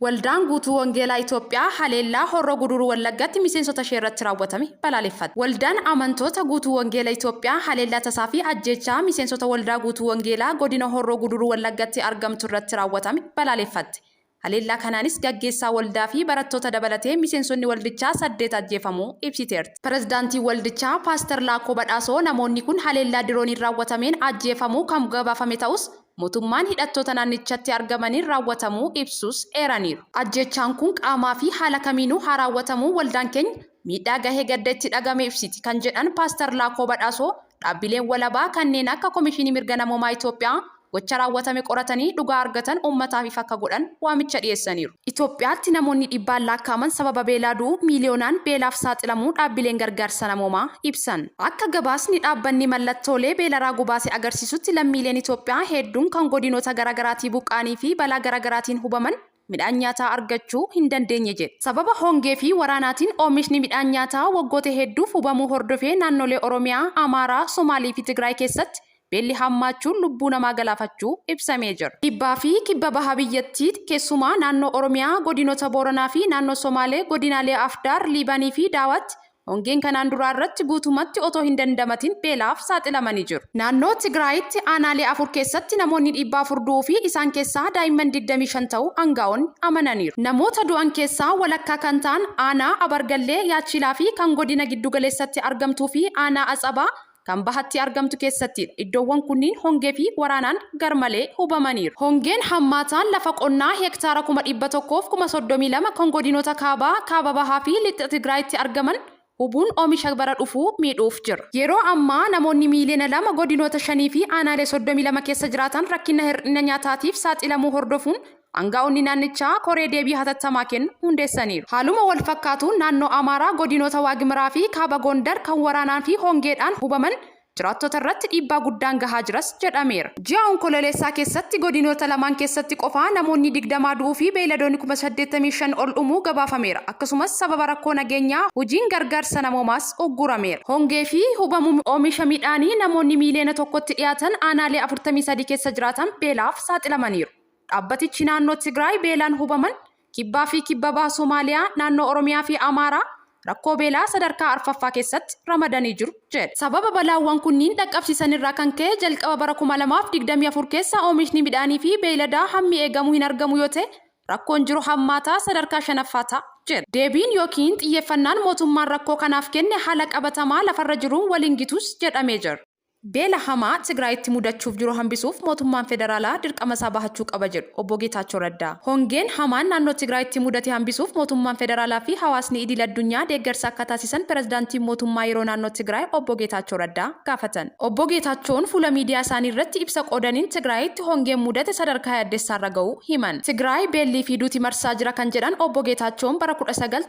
Waldaan guutuu Wangeelaa Itoophiyaa haleellaa Horroo Guduruu Wallaggaatti miseensota ishee irratti raawwatame balaaleffate. Waldaan amantoota guutuu Wangeelaa Itoophiyaa haleellaa tasaa fi ajjeechaa miseensota waldaa guutuu Wangeelaa godina Horroo Guduruu Wallaggaatti argamtu irratti raawwatame balaaleffate. Haleellaa kanaanis gaggeessaa waldaa fi barattoota dabalatee miseensonni waldichaa 8 ajjeefamuu ibsiteerti. Pirezidaantii waldichaa Paaster Laakoo Badhaasoo namoonni kun haleellaa dirooniin raawwatameen ajjeefamuu kan gabaafame ta'us mootummaan hidhattoota naannichatti argamaniin raawwatamuu ibsus eeraniiru. Ajjeechaan kun qaamaa fi haala kamiinuu haa raawwatamuu waldaan keenya miidhaa gahee gadda itti dhagame ibsiti kan jedhan Paaster Laakoo Badhaasoo dhaabbileen walabaa kanneen akka Komishinii Mirga Namoomaa Itoophiyaa gocha raawwatame qoratanii dhugaa argatan uummataaf ifa akka godhan waamicha dhiyeessaniiru. Itoophiyaatti namoonni dhibbaan lakkaa'aman sababa beelaa du'uu miiliyoonaan beelaaf saaxilamuu dhaabbileen gargaarsa namoomaa ibsan. Akka gabaasni dhaabbanni mallattoolee beela raaguu baase agarsiisutti lammiileen Itoophiyaa hedduun kan godinoota garaagaraatii buqqaanii fi balaa garaagaraatiin hubaman midhaan nyaataa argachuu hin dandeenye jedhe. Sababa hongee fi waraanaatiin oomishni midhaan nyaataa waggoota hedduuf hubamuu hordofee naannolee Oromiyaa, Amaaraa, Somaalii fi Tigraay keessatti beelli hammaachuun lubbuu namaa galaafachuu ibsamee jira. Kibbaa fi kibba baha biyyattii keessumaa naannoo Oromiyaa, godinoota Booranaa fi naannoo Somaalee, godinaalee Afdaar, Liibanii fi Daawatti hongeen kanaan duraa irratti guutumatti otoo hin dandamatin beelaaf saaxilamanii jiru. Naannoo Tigraayitti aanaalee 4 keessatti namoonni 400 du'uu fi isaan keessaa daa'imman 25 ta'uu aangaa'onni amananiiru. Namoota du'an keessaa walakkaa kan ta'an aanaa Abargallee, Yaachilaa fi kan godina giddugaleessatti argamtuu fi aanaa Atsabaa kan bahatti argamtu keessatti iddoowwan kunniin hongee fi waraanaan garmalee hubamaniiru. Hongeen hammaataan lafa qonnaa hektaara 132 kan godinoota kaaba bahaa fi lixa Tigraayitti argaman hubuun oomisha bara dhufuu miidhuuf jira. Yeroo ammaa namoonni miiliyoona 2 godinoota 5 fi aanaalee 32 keessa jiraatan rakkina hir'ina nyaataatiif saaxilamuu hordofuun aangaa'onni naannichaa koree deebii hatattamaa kennu hundeessaniiru. Haaluma wal fakkaatuun naannoo Amaaraa godinoota Waagimiraa fi kaaba Gondar kan waraanaan fi hongeedhaan hubaman jiraattota irratti dhiibbaa guddaan gahaa jiras jedhameera. Ji'a Onkololeessaa keessatti godinoota lamaan keessatti qofaa namoonni 20 du'uu fi beeyladoonni 85,000 ol dhumuu gabaafameera. Akkasumas sababa rakkoo nageenyaa hojiin gargaarsa namoomaas uggurameera. Hongee fi hubamuu oomisha midhaanii namoonni miiliyoona 1tti dhiyaatan aanaalee 43 keessa jiraatan beelaaf saaxilamaniiru. Dhaabbatichi naannoo Tigraay beelaan hubaman kibbaa fi kibba baha Somaaliyaa, naannoo Oromiyaa fi Amaaraa rakkoo beelaa sadarkaa 4ffaa keessatti ramadanii jiru jedhe. Sababa balaawwan kunniin dhaqqabsiisan irraa kan ka'e jalqaba bara 2024 keessa oomishni midhaanii fi beeyladaa hammi eegamu hin argamu yoo ta'e rakkoon jiru hammaataa sadarkaa 5ffaa ta'a jedhe. Deebiin yookiin xiyyeeffannaan mootummaan rakkoo kanaaf kenne haala qabatamaa lafarra jiruun waliin gitus jedhamee jira. Beela hamaa Tigraayitti mudachuuf jiru hambisuuf mootummaan federaalaa dirqama isaa bahachuu qaba jedhu obbo Geetaachoo Raddaa. Hongeen hamaan naannoo Tigraayitti mudate hambisuuf mootummaan federaalaa fi hawaasni idil addunyaa deeggarsa akka taasisan pirezidaantiin mootummaa yeroo naannoo Tigraay obbo Geetaachoo Raddaa gaafatan. Obbo Geetaachoon fuula miidiyaa isaanii irratti ibsa qoodaniin Tigraayitti hongeen mudate sadarkaa yaaddessaarra ga'uu himan. Tigraay beellii fi duuti marsaa jira kan jedhan obbo Geetaachoon bara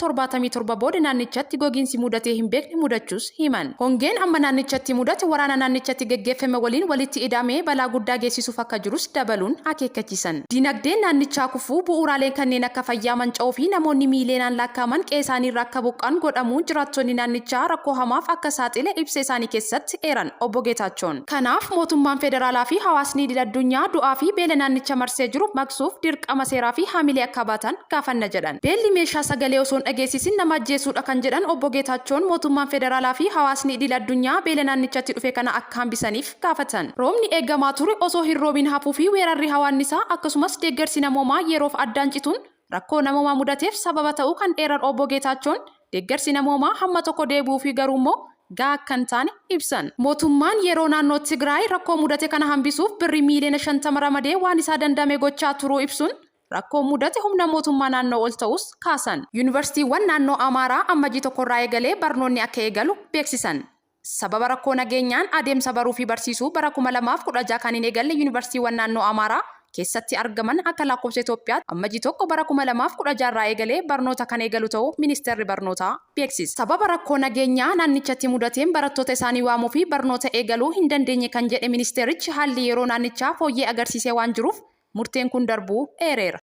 1977 booda naannichatti gogiinsi mudatee hin beekne mudachuus himan. Hongeen amma naannichatti mudate waraana naannichatti geggeeffame waliin walitti idamee balaa guddaa geessisuuf akka jirus dabaluun akeekkachiisan. Dinagdeen naannichaa kufuu bu'uuraaleen kanneen akka fayyaa manca'uu fi namoonni miiliyoonaan lakkaa'aman qe'ee isaaniirraa akka buqqaan godhamuun jiraattonni naannichaa rakkoo hamaaf akka saaxile ibsa isaanii keessatti eeran obbo Geetaachoon. Kanaaf mootummaan federaalaa fi hawaasni idil addunyaa du'aa fi beela naannicha marsee jiru maqsuuf dirqama seeraa fi haamilee akka baatan gaafanna jedhan. Beelli meeshaa sagalee osoo hin dhageessisin nama ajjeesuudha kan jedhan obbo Geetaachoon mootummaan federaalaa fi hawaasni idil addunyaa beela naannichatti dhufe kana akka hambisaniif gaafatan. Roobni eegamaa ture osoo hin roobin hafuu fi weerarri hawaannisaa akkasumas deeggarsi namoomaa yeroof addaan cituun rakkoo namoomaa mudateef sababa ta'uu kan dheeran obbo Geetaachoon deeggarsi namoomaa hamma tokko deebi'uu fi garuu immoo gahaa kan taane ibsan. Mootummaan yeroo naannoo Tigraay rakkoo mudate kana hambisuuf birrii miiliyoona 50 ramadee waan isaa dandame gochaa turuu ibsuun rakkoo mudate humna mootummaa naannoo ol ta'us kaasan. Yuunivarsiitiiwwan naannoo Amaaraa ammajii tokkorraa eegalee barnoonni akka eegalu beeksisan. Sababa rakkoo nageenyaan adeemsa baruu fi barsiisuu bara 2016 kan hin eegalle yuunivarsiitiiwwan naannoo Amaaraa keessatti argaman akka lakkoofsa Itoophiyaatti ammajii tokko bara 2016 irraa eegalee barnoota kan eegalu ta'uu ministeerri barnootaa beeksise. Sababa rakkoo nageenyaa naannichatti mudateen barattoota isaanii waamuu fi barnoota eegaluu hin dandeenye kan jedhe ministeerichi haalli yeroo naannichaa fooyyee agarsiisee waan jiruuf murteen kun darbuu eereera.